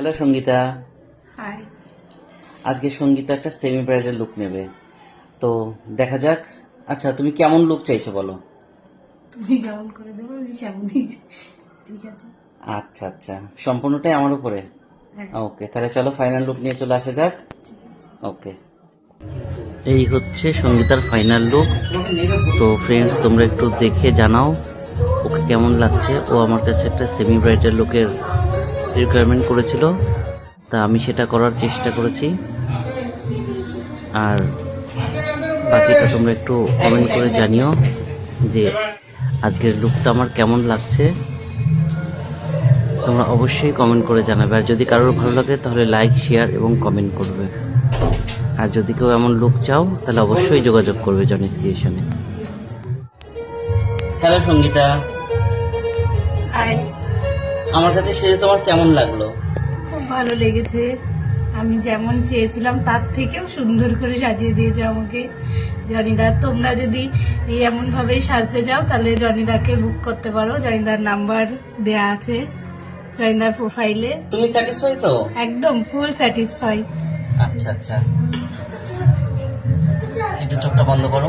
Hello Sangeeta. High. আজকে সঙ্গীতা একটা semi bridal look নেবে, তো দেখা যাক। আচ্ছা, তুমি কেমন লুক চাইছো বলো? তুমি যেমন করে দেবো আমি সেমনই। ঠিক আছে। আচ্ছা আচ্ছা, সম্পূর্ণটাই আমার উপরে। হ্যাঁ, ওকে, তাহলে চলো ফাইনাল লুক নিয়ে চলে আসা যাক। ঠিক আছে। ওকে, এই হচ্ছে সঙ্গীতার ফাইনাল লুক। তো ফ্রেন্ডস, তোমরা একটু দেখে জানাও ওকে কেমন লাগছে। ও আমার কাছে একটা সেমি ব্রাইডাল লুকের রিকোয়ারমেন্ট করেছিল, তা আমি সেটা করার চেষ্টা করেছি। আর বাকিটা তোমরা একটু কমেন্ট করে জানিও যে আজকের লুকটা আমার কেমন লাগছে। তোমরা অবশ্যই কমেন্ট করে জানাবে, আর যদি কারোর ভালো লাগে তাহলে লাইক, শেয়ার এবং কমেন্ট করবে। আর যদি কেউ এমন লুক চাও তাহলে অবশ্যই যোগাযোগ করবে জনিস ক্রিয়েশনে। Hello Sangeeta, hi. আমার কাছে সেজে তোমার কেমন লাগলো? খুব ভালো লেগেছে। আমি যেমন চেয়েছিলাম তার থেকেও সুন্দর করে সাজিয়ে দিয়েছে আমাকে জনিদা। তোমরা যদি এমন ভাবেই সাজতে চাও তাহলে জনিদাকে বুক করতে পারো। জনিদার নাম্বার দেয়া আছে জনিদার প্রোফাইলে। তুমি স্যাটিসফাই তো? একদম ফুল স্যাটিসফাই। আচ্ছা আচ্ছা, একটু চোখটা বন্ধ করো।